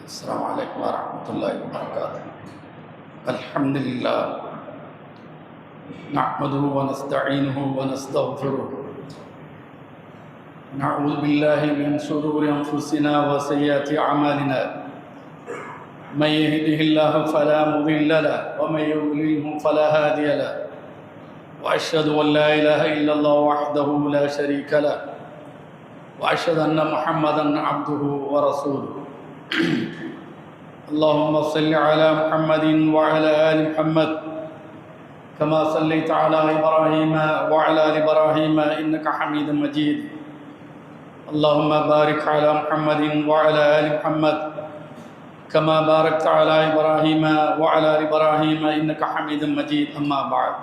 السلام عليكم ورحمة الله وبركاته. الحمد لله نحمده ونستعينه ونستغفره، نعوذ بالله من شرور أنفسنا وسيئات أعمالنا، من يهده الله فلا مضل له ومن يضلله فلا هادي له، وأشهد أن لا إله إلا الله وحده لا شريك له، وأشهد أن محمدا عبده ورسوله. اللهم صل على محمد وعلى آل محمد كما صليت على إبراهيم وعلى آل إبراهيم إنك حميد مجيد. اللهم بارك على محمد وعلى آل محمد كما باركت على إبراهيم وعلى آل إبراهيم إنك حميد مجيد. أما بعد،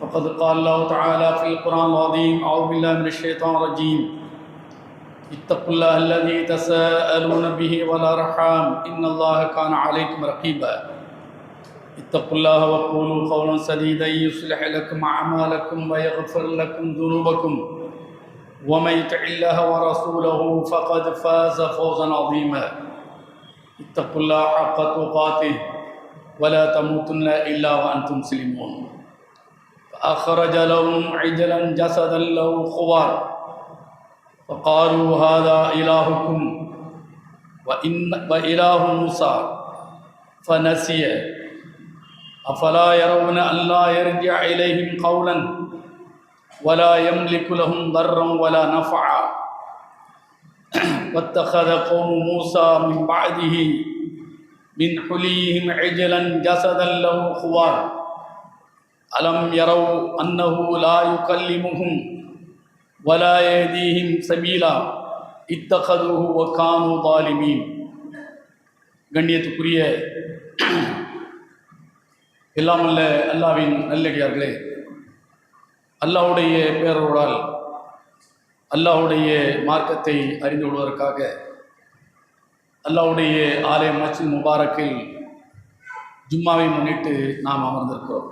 فقد قال الله تعالى في القرآن العظيم: أعوذ بالله من الشيطان الرجيم، اتقوا الله الذي تساءلون به والأرحام إن الله كان عليكم رقيبا. اتقوا الله وقولوا قولا سديدا يصلح لكم أعمالكم ويغفر لكم ذنوبكم، ومن يطع الله ورسوله فقد فاز فوزا عظيما. اتقوا الله حق تقاته ولا تموتن إلا وأنتم مسلمون. فأخرج لهم عجلا جسدا له خوار فقالوا هذا إلهكم وإله موسى فنسي أفلا يرون أن لا يرجع إليهم قولا ولا يملك لهم ضرا ولا نفعا. واتخذ قوم موسى من بعده من حليهم عجلا جسدا له خوار ألم يروا أنه لا يكلمهم ولا يهديهم سبيلا اتخذوه وكانوا ظالمين. கண்ணியத்துக்குரிய எல்லாமல்ல அல்லாஹ்வின் நல்லடியார்களே, அல்லாஹ்வுடைய பேரருளால் அல்லாஹ்வுடைய மார்க்கத்தை அறிந்து கொள்வதற்காக அல்லாஹ்வுடைய ஆலய மஸ்ஜித் முபாரக்கில் ஜும்மாவை முன்னிட்டு நாம் அமர்ந்திருக்கிறோம்.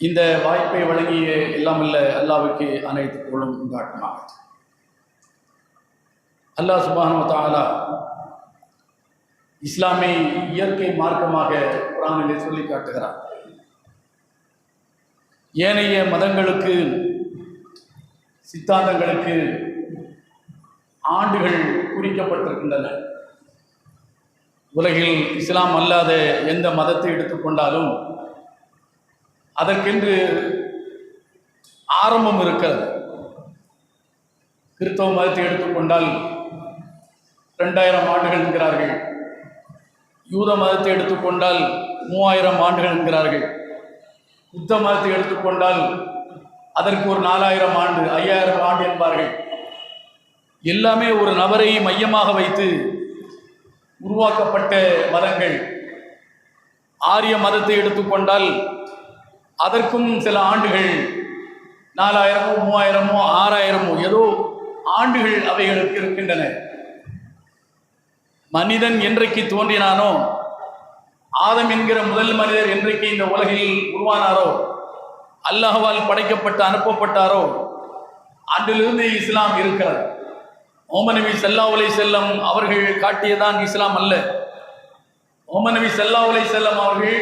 இந்த வாய்ப்பை வழங்கிய எல்லாமல்ல அல்லாஹ்வுக்கு அனைத்து புகழும் உண்டாட்டுமாக. அல்லாஹ் சுப்ஹானஹு வ தஆலா இஸ்லாமை இயற்கை மார்க்கமாக குர்ஆனிலே சொல்லி காட்டுகிறார். ஏனைய மதங்களுக்கு சித்தாந்தங்களுக்கு ஆண்டுகள் குறிக்கப்பட்டிருக்கின்றன. உலகில் இஸ்லாம் அல்லாத எந்த மதத்தை எடுத்துக்கொண்டாலும் அதற்கென்று ஆரம்பம் இருக்கிறது. கிறிஸ்தவ மதத்தை எடுத்துக்கொண்டால் 2000 ஆண்டுகள் என்கிறார்கள். யூத மதத்தை எடுத்துக்கொண்டால் 3000 ஆண்டுகள் என்கிறார்கள். புத்த மதத்தை எடுத்துக்கொண்டால் அதற்கு ஒரு 4000 ஆண்டு 5000 ஆண்டு என்பார்கள். எல்லாமே ஒரு நபரை மையமாக வைத்து உருவாக்கப்பட்ட மதங்கள். ஆரிய மதத்தை எடுத்துக்கொண்டால் அதற்கும் சில ஆண்டுகள் 4000 3000 6000 ஏதோ ஆண்டுகள் அவைகளுக்கு இருக்கின்றன. மனிதன் என்றைக்கு தோன்றினானோ, ஆதம் என்கிற முதல் மனிதர் என்றைக்கு இந்த உலகில் உருவானாரோ, அல்லாஹ்வால் படைக்கப்பட்டு அனுப்பப்பட்டாரோ, அன்றிலிருந்து இஸ்லாம் இருக்கிறது. முஹம்மது நபி ஸல்லல்லாஹு அலைஹி வஸல்லம் அவர்கள் காட்டியதான் இஸ்லாம் அல்ல. முஹம்மது நபி ஸல்லல்லாஹு அலைஹி வஸல்லம் அவர்கள்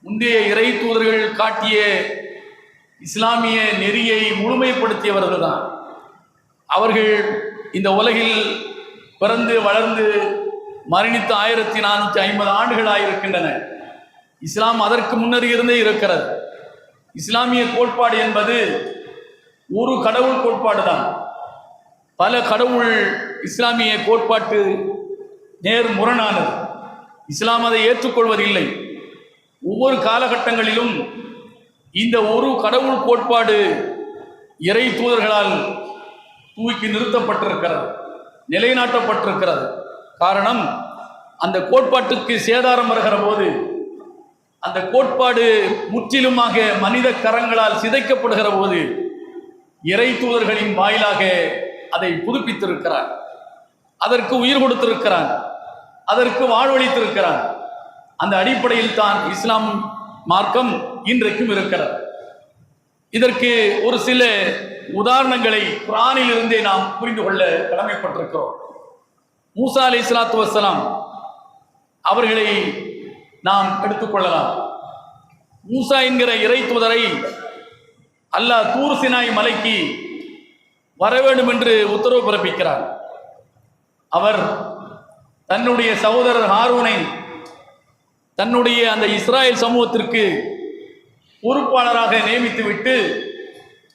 முந்தைய இறை தூதர்கள் காட்டிய இஸ்லாமிய நெறியை முழுமைப்படுத்தியவர்கள் தான். அவர்கள் இந்த உலகில் பிறந்து வளர்ந்து மரணித்து 1450 ஆண்டுகளாயிருக்கின்றன. இஸ்லாம் அதற்கு முன்னர் இருந்தே இருக்கிறது. இஸ்லாமிய கோட்பாடு என்பது ஒரு கடவுள் கோட்பாடு தான். பல கடவுள் இஸ்லாமிய கோட்பாட்டு நேர் முரணானது. இஸ்லாம் அதை ஏற்றுக்கொள்வதில்லை. ஒவ்வொரு காலகட்டங்களிலும் இந்த ஒரு கடவுள் கோட்பாடு இறை தூதர்களால் தூக்கி நிறுத்தப்பட்டிருக்கிறது, நிலைநாட்டப்பட்டிருக்கிறது. காரணம், அந்த கோட்பாட்டுக்கு சேதாரம் வருகிற போது, அந்த கோட்பாடு முற்றிலுமாக மனித கரங்களால் சிதைக்கப்படுகிற போது இறை தூதர்களின் வாயிலாக அதை புதுப்பித்திருக்கிறார், அதற்கு உயிர் கொடுத்திருக்கிறான், அதற்கு வாழ்வளித்திருக்கிறான். அந்த அடிப்படையில் தான் இஸ்லாம் மார்க்கம் இன்றைக்கும் இருக்கிறது. இதற்கு ஒரு சில உதாரணங்களை குர்ஆனில் இருந்தே நாம் புரிந்து கொள்ள கடமைப்பட்டிருக்கிறோம். மூசா அலைஹிஸ்ஸலாத்து வஸ்ஸலாம் அவர்களை நாம் எடுத்துக்கொள்ளலாம். மூசா என்கிற இறை தூதரை அல்லாஹ் தூர் சினாய் மலைக்கு வர வேண்டும் என்று உத்தரவு பிறப்பிக்கிறார். அவர் தன்னுடைய சகோதரர் ஹாரூனை தன்னுடைய அந்த இஸ்ராயல் சமூகத்திற்கு பொறுப்பாளராக நியமித்துவிட்டு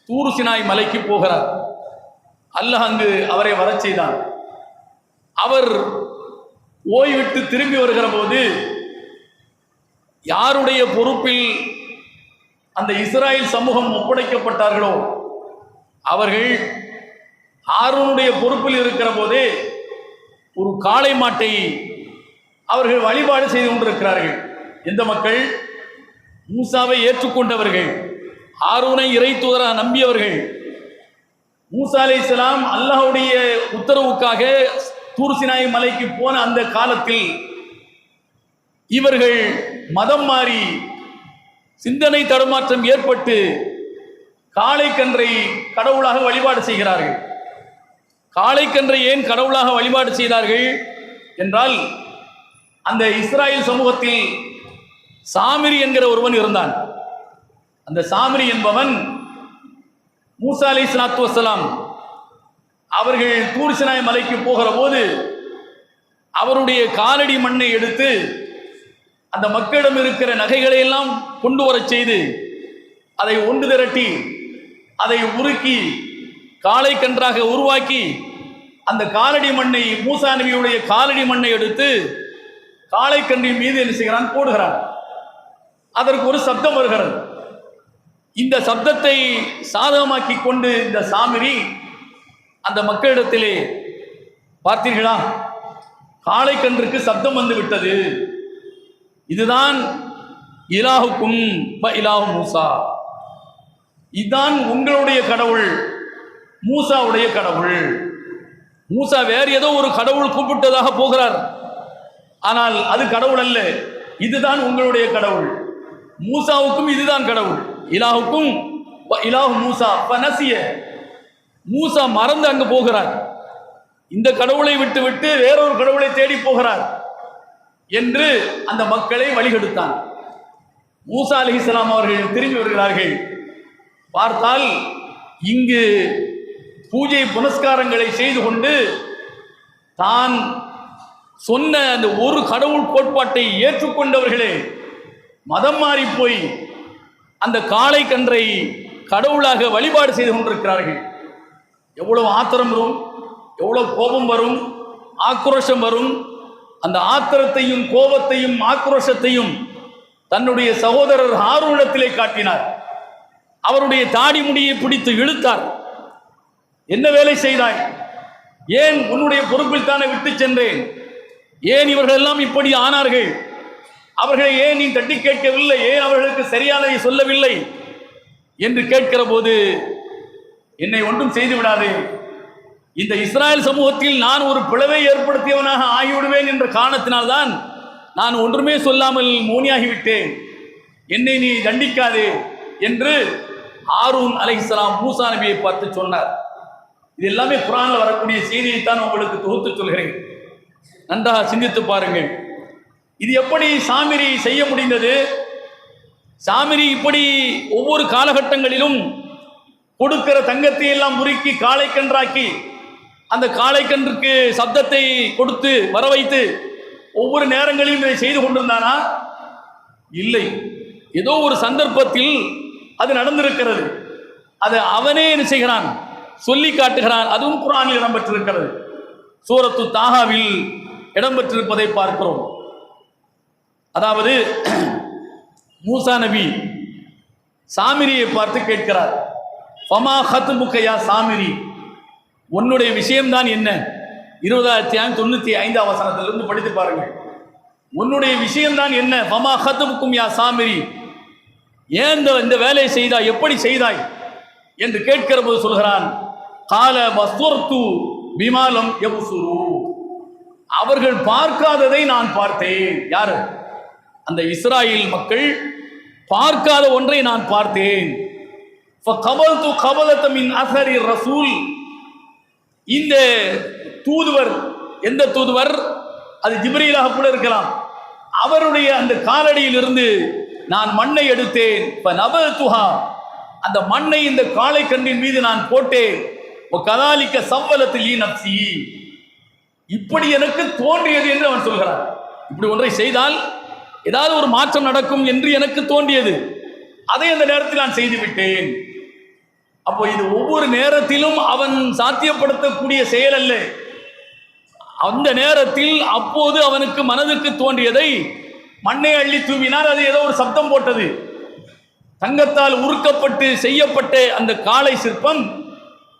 தூர் சினாய் மலைக்கு போகிறார். அல்லாஹ் அங்கு அவரை வரச் செய்தார். அவர் ஓய்விட்டு திரும்பி வருகிற போது யாருடைய பொறுப்பில் அந்த இஸ்ராயல் சமூகம் ஒப்படைக்கப்பட்டார்களோ அவர்கள் ஹாரூனுடைய பொறுப்பில் இருக்கிற போதே ஒரு காளை மாட்டை அவர்கள் வழிபாடு செய்து கொண்டிருக்கிறார்கள். எந்த மக்கள்? மூசாவை ஏற்றுக்கொண்டவர்கள், ஹாரூனை இறை தூதராக நம்பியவர்கள். மூசா அலைஹிஸ்ஸலாம் அல்லாஹ்வுடைய உத்தரவுக்காக தூர் சினாய் மலைக்கு போன அந்த காலத்தில் இவர்கள் மதம் மாறி சிந்தனை தடுமாற்றம் ஏற்பட்டு காளைக்கன்றை கடவுளாக வழிபாடு செய்கிறார்கள். காளைக்கன்றை ஏன் கடவுளாக வழிபாடு செய்தார்கள் என்றால், அந்த இஸ்ராயல் சமூகத்தில் சாமிரி என்கிற ஒருவன் இருந்தான். அந்த சாமிரி என்பவன் மூசா அலைஹிஸ்ஸலாத்து வஸ்ஸலாம் அவர்கள் தூர் சினாய் மலைக்கு போகிற போது அவருடைய காலடி மண்ணை எடுத்து அந்த மக்களிடம் இருக்கிற நகைகளை எல்லாம் கொண்டு வரச் செய்து அதை ஒன்று திரட்டி அதை உருக்கி காளை கன்றாக உருவாக்கி அந்த காலடி மண்ணை, மூசா நபியுடைய காலடி மண்ணை எடுத்து காளை கன்றின் மீது என்ன செய்கிறான்? போடுகிறான். அதற்கு ஒரு சப்தம் வருகிறது. இந்த சப்தத்தை சாதகமாக்கி கொண்டு இந்த சாமிரி அந்த மக்களிடத்திலே, பார்த்தீர்களா, காளை கன்றுக்கு சப்தம் வந்து விட்டது, இதுதான் இலாஹுக்கும் இலாஹு மூசா, இதுதான் உங்களுடைய கடவுள், மூசாவுடைய கடவுள். மூசா வேறு ஏதோ ஒரு கடவுள் கூப்பிட்டதாக போகிறார், ஆனால் அது கடவுள் அல்ல, இதுதான் உங்களுடைய கடவுள். மூசாவுக்கும் இதுதான் கடவுள். இலாஹுக்கும் இலாஹு மூசா பனசிய, மூசா மறந்து அங்கு போகிறார். இந்த கடவுளை விட்டு விட்டு வேறொரு கடவுளை தேடி போகிறார் என்று அந்த மக்களை வழிகெடுத்தான். மூசா அலைஹிஸ்ஸலாம் அவர்கள் திரும்பி வருகிறார்கள். பார்த்தால் இங்கு பூஜை புனஸ்காரங்களை செய்து கொண்டு தான் சொன்ன அந்த ஒரு கடவுள் கோட்பாட்டை ஏற்றுக்கொண்டவர்களே மதம் மாறி போய் அந்த காளை கன்றை கடவுளாக வழிபாடு செய்து கொண்டிருக்கிறார்கள். எவ்வளவு ஆத்திரம் வரும், எவ்வளவு கோபம் வரும், ஆக்ரோஷம் வரும். அந்த ஆத்திரத்தையும் கோபத்தையும் ஆக்ரோஷத்தையும் தன்னுடைய சகோதரர் ஹாரூனிடத்திலே காட்டினார். அவருடைய தாடி முடியை பிடித்து இழுத்தார். என்ன வேலை செய்தாய்? ஏன் உன்னுடைய பொறுப்பில் தானே விட்டு சென்றேன், ஏன் இவர்கள் எல்லாம் இப்படி ஆனார்கள், அவர்களை ஏன் நீ தட்டி கேட்கவில்லை, ஏன் அவர்களுக்கு சரியானதை சொல்லவில்லை என்று கேட்கிற போது, என்னை ஒன்றும் செய்து விடாதே, இந்த இஸ்ராயல் சமூகத்தில் நான் ஒரு பிளவை ஏற்படுத்தியவனாக ஆகிவிடுவேன் என்ற காரணத்தினால்தான் நான் ஒன்றுமே சொல்லாமல் மௌனியாகிவிட்டேன், என்னை நீ தண்டிக்காதே என்று ஹாரூன் அலைஹிஸ்ஸலாம் மூசா நபியை பார்த்து சொன்னார். இது எல்லாமே குர்ஆனில் வரக்கூடிய செய்தியைத்தான் உங்களுக்கு தொகுத்து சொல்கிறேன். நன்றாக சிந்தித்து பாருங்கள். இது எப்படி சாமிரி செய்ய முடிந்தது? சாமிரி இப்படி ஒவ்வொரு காலகட்டங்களிலும் கொடுக்கிற தங்கத்தை எல்லாம் முறுக்கி காளைக்கன்றாக்கி அந்த காளைக்கன்றுக்கு சப்தத்தை கொடுத்து வர வைத்து ஒவ்வொரு நேரங்களிலும் இதை செய்து கொண்டிருந்தானா? இல்லை. ஏதோ ஒரு சந்தர்ப்பத்தில் அது நடந்திருக்கிறது. அது அவனே என்ன செய்கிறான்? சொல்லி காட்டுகிறான். அதுவும் குர்ஆனில் இடம்பெற்றிருக்கிறது. சூரத்து தாஹாவில் இடம்பெற்றிருப்பதை பார்க்கிறோம். அதாவது மூசா நபி சாமிரியை பார்த்து கேட்கிறார், ஃபமா ஹத்புக யா சாமிரி, உன்னுடைய விஷயம்தான் என்ன? 2095 வசனத்திலிருந்து படித்து பாருங்கள். உன்னுடைய விஷயம்தான் என்ன? ஃபமா ஹத்புக்கும் யா சாமிரி, ஏன் இந்த வேலையை செய்தாய், எப்படி செய்தாய் என்று கேட்கிற போது சொல்கிறான், கால பஸ்வர்து பிமாலம் யபுசுரு, அவர்கள் பார்க்காததை நான் பார்த்தேன். யாரு? அந்த இஸ்ராயேல் மக்கள் பார்க்காத ஒன்றை நான் பார்த்தேன். ஃபகபல்து கபலத மின் அஸரி ரசூல், இந்த தூதுவர் எந்த தூதுவர், அது ஜிப்ரீலாக கூட இருக்கலாம், அவருடைய அந்த காலடியில் இருந்து நான் மண்ணை எடுத்தேன், அந்த மண்ணை இந்த காளை கன்றின் மீது நான் போட்டேன், கதாலிக்க சவ்வலத்தில் நப்சி, இப்படி எனக்கு தோன்றியது என்று அவன் சொல்கிறான். இப்படி ஒன்றை செய்தால் ஏதாவது ஒரு மாற்றம் நடக்கும் என்று எனக்கு தோன்றியது, அதை அந்த நேரத்தில் நான் செய்துவிட்டேன். அப்போ இது ஒவ்வொரு நேரத்திலும் அவன் சாத்தியப்படுத்தக்கூடிய செயல் அல்ல. அந்த நேரத்தில் அப்போது அவனுக்கு மனதுக்கு தோன்றியதை மண்ணை அள்ளி தூவினார். அது ஏதோ ஒரு சப்தம் போட்டது. தங்கத்தால் உருக்கப்பட்டு செய்யப்பட்ட அந்த காளை சிற்பம்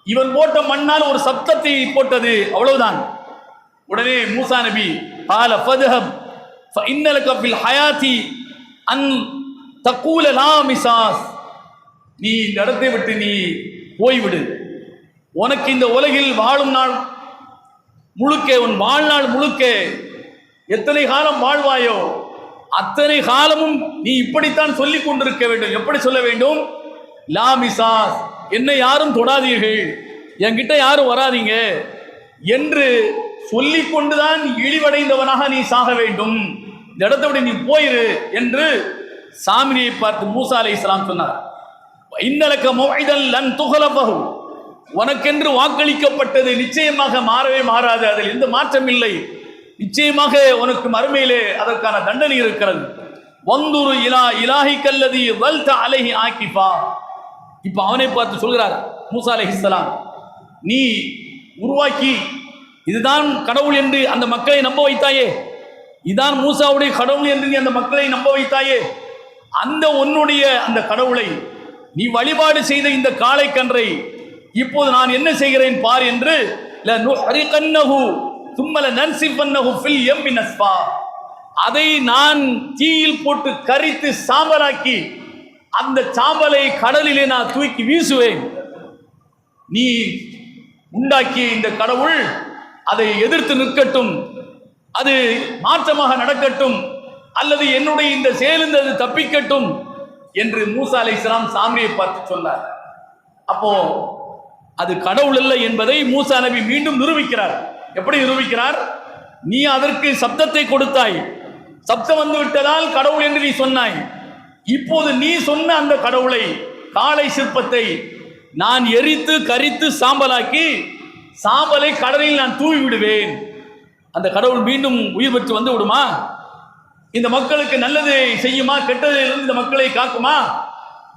இவன் போட்ட மண்ணால் ஒரு சப்தத்தை போட்டது, அவ்வளவுதான். உடனே மூசா நபி قال فذهب فإن لك في الحياة أن تقول لا مساس, நீ இந்த இடத்தை விட்டு நீ போய்விடு, உனக்கு இந்த உலகில் வாழும் நாள் முழுக்க, உன் வாழ்நாள் முழுக்க எத்தனை காலம் வாழ்வாயோ அத்தனை காலமும் நீ இப்படித்தான் சொல்லிக் கொண்டிருக்க வேண்டும். எப்படி சொல்ல வேண்டும்? லா மிசாஸ், என்னை யாரும் தொடாதீர்கள், என்கிட்ட யாரும் வராதீங்க என்று சொல்லிக் கொண்டுதான் இழிவடைந்தவனாக நீ சாக வேண்டும், இந்த இடத்தை விட நீ போயிரு என்று சாமிரியை பார்த்து மூசா அலைஹிஸ்ஸலாம் சொன்னார். இன்னலக மௌஇதன் லன் துஹலபஹு, உனக்கென்று வாக்களிக்கப்பட்டது நிச்சயமாக மாறவே மாறாது, அதில் எந்த மாற்றம் இல்லை, நிச்சயமாக உனக்கு மறுமையிலே அதற்கான தண்டனை இருக்கிறது. வந்துரு இலா இலாஹி கல்லதி வல்த அலைஹி ஆகிஃபா. இப்ப அவனை பார்த்து சொல்கிறார் மூசா அலைஹிஸ்ஸலாம், நீ உருவாக்கி இதுதான் கடவுள் என்று அந்த மக்களை நம்ப வைத்தாயே, இதுதான் மூசாவுடைய கடவுள் என்று நீ அந்த மக்களை நம்ப வைத்தாயே, அந்த உன்னுடைய அந்த கடவுளை நீ வழிபாடு செய்த இந்த காளை கன்றை இப்போது நான் என்ன செய்கிறேன் பார் என்று அதை நான் தீயில் போட்டு கரித்து சாம்பலாக்கி அந்த சாம்பலை கடலிலே நான் தூக்கி வீசுவேன். நீ உண்டாக்கிய இந்த கடவுள் அதை எதிர்த்து நிற்கட்டும், அது மாற்றமாக நடக்கட்டும், அல்லது என்னுடைய இந்த செயலிருந்து அது தப்பிக்கட்டும் என்று மூசா அலைஹிஸ்ஸலாம் சாமிரியை பார்த்து சொன்னார். அப்போ அது கடவுள் இல்லை என்பதை மூசா நபி மீண்டும் நிரூபிக்கிறார். எப்படி நிரூபிக்கிறார்? நீ அதற்கு சப்தத்தை கொடுத்தாய், சப்தம் வந்து விட்டதால் கடவுள் என்று நீ சொன்னாய், இப்போது நீ சொன்ன அந்த கடவுளை, காளை சிற்பத்தை நான் எரித்து கரித்து சாம்பலாக்கி சாம்பலை கடலில் நான் தூவி விடுவேன். அந்த கடவுள் மீண்டும் உயிர் பெற்று வந்து விடுமா? இந்த மக்களுக்கு நல்லது செய்யுமா? கெட்டதிலிருந்து இந்த மக்களை காக்குமா?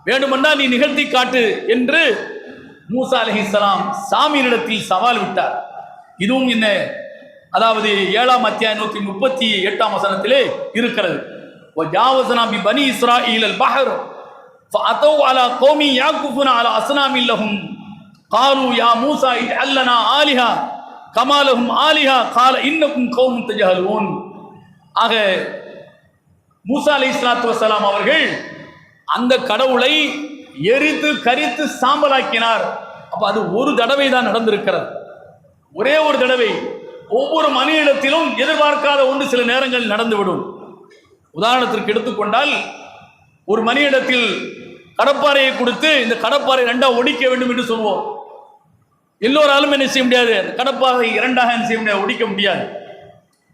வேண்டுமென்றால் நீ நிகழ்த்தி காட்டு என்று மூசா அலைஹிஸ்ஸலாம் சாமியினிடத்தில் சவால் விட்டார். இதுவும் என்ன, அதாவது 7ஆம் அத்தியாயம் 138ஆம் வசனத்திலே இருக்கிறது. வஜாவஸனா பி பனி இஸ்ராயீல் அல் பஹர் ஃபஅதவ் அலா கௌமி யாகுஃபுன அலா அஸ்னாமின் லஹும் காலு யா மூசா இஜ்அல் லனா ஆலிஹா கமா லஹும் ஆலிஹா கால இன்னகும் கௌமுன் தஜஹலூன். ஆக மூசா அலைஹிஸ்ஸலாத்து வஸ்ஸலாம் அவர்கள் அந்த கடவுளை எரித்து கரித்து சாம்பலாக்கினார். அப்ப அது ஒரு தடவை தான் நடந்திருக்கிறது, ஒரே ஒரு தடவை. ஒவ்வொரு மனிதனிடத்திலும் எதிர்பார்க்காத ஒன்று சில நேரங்கள் நடந்துவிடும். உதாரணத்திற்கு எடுத்துக்கொண்டால், ஒரு மனிதனிடத்தில் கடப்பாறையை கொடுத்து இந்த கடப்பாறை இரண்டா ஒடிக்க வேண்டும் என்று சொல்வோம். எல்லோராலும் என்ன செய்ய முடியாது, கடப்பாறை இரண்டாக என்ன செய்ய முடியாது, ஒடிக்க முடியாது.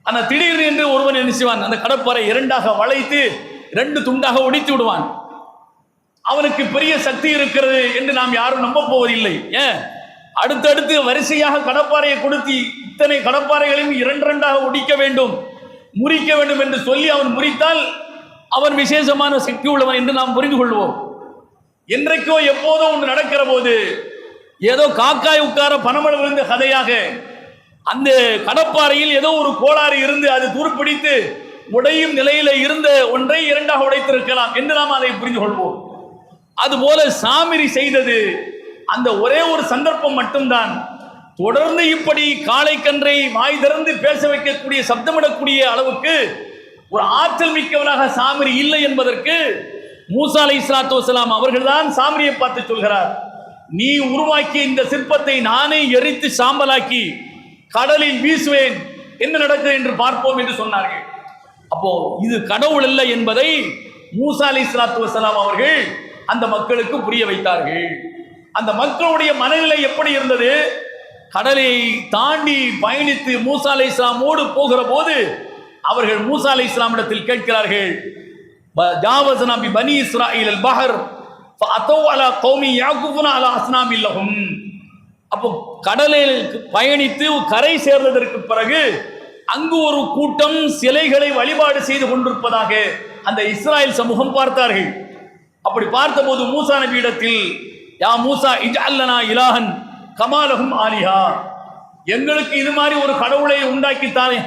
ஆனால் திடீர்னு என்று ஒருவன் என்ன செய்வான், அந்த கடப்பாறை இரண்டாக வளைத்து 2 துண்டாக ஒடித்து விடுவான். அவனுக்கு பெரிய சக்தி இருக்கிறது என்று நாம் யாரும் நம்ப போவதில்லை. ஏன், அடுத்தடுத்து வரிசையாக கடப்பாறையை கொடுத்து இத்தனை கடப்பாறைகளையும் 2 ஒடிக்க வேண்டும், முறிக்க வேண்டும் என்று சொல்லி அவன் முறித்தால் அவன் விசேஷமான சக்தி உள்ளவன் என்று நாம் புரிந்து கொள்வோம். என்றைக்கோ எப்போதோ ஒன்று நடக்கிற போது ஏதோ காக்காய் உட்கார பனமரம் விழுந்த கதையாக அந்த கடப்பாறையில் ஏதோ ஒரு கோளாறு இருந்து அது துருப்பிடித்து உடையும் நிலையில இருந்த ஒன்றை 2ஆக உடைத்திருக்கலாம் என்று நாம் அதை புரிந்து கொள்வோம். அதுபோல சாமிரி செய்தது அந்த ஒரே ஒரு சந்தர்ப்பம் மட்டும்தான். தொடர்ந்து இப்படி காளை கன்றை வாய் திறந்து பேச வைக்கக்கூடிய, சப்தமிடக்கூடிய அளவுக்கு ஒரு ஆற்றல் மிக்கவனாக சாமிரி இல்லை என்பதற்கு மூசா அலைஹிஸ்ஸலாத்து வஸ்ஸலாம் அவர்கள்தான் சாமிரியை பார்த்து சொல்கிறார், நீ உருவாக்கிய இந்த சிற்பத்தை நானே எரித்து சாம்பலாக்கி கடலில் வீசுவேன், என்ன நடக்குது என்று பார்ப்போம் என்று சொன்னார்கள். அப்போ இது கடவுள் அல்ல என்பதை மூசா அலைஹிஸ்ஸலாத்து வஸ்ஸலாம் அவர்கள் அந்த மக்களுக்கு புரிய வைத்தார்கள். அந்த மக்களுடைய மனநிலை எப்படி இருந்தது? கடலை தாண்டி பயணித்து மூசா அலைஹிஸ்ஸலாமோடு போகிற போது அவர்கள் மூசா அலைஹிஸ்ஸலாமிடத்தில் கேட்கிறார்கள், ஜாவஸ்னா பி பனி இஸ்ராயீல் அல் பஹர் ஃபஅதௌ அலா கௌமி யாகுஃபுனா அலா அஸ்னாமில் லஹும். அப்போ கடலில் பயணித்து கரை சேர்ந்ததற்கு பிறகு அங்கு ஒரு கூட்டம் சிலைகளை வழிபாடு செய்து கொண்டிருப்பதாக அந்த இஸ்ராயல் சமூகம் பார்த்தார்கள். அப்படி பார்த்தபோது மூசா நபியிடத்தில், யா மூசா இஜ்அல் லனா இலாஹன் கமா லஹும் ஆலிஹா, எங்களுக்கு இது மாதிரி ஒரு கடவுளை உண்டாக்கித்தானே,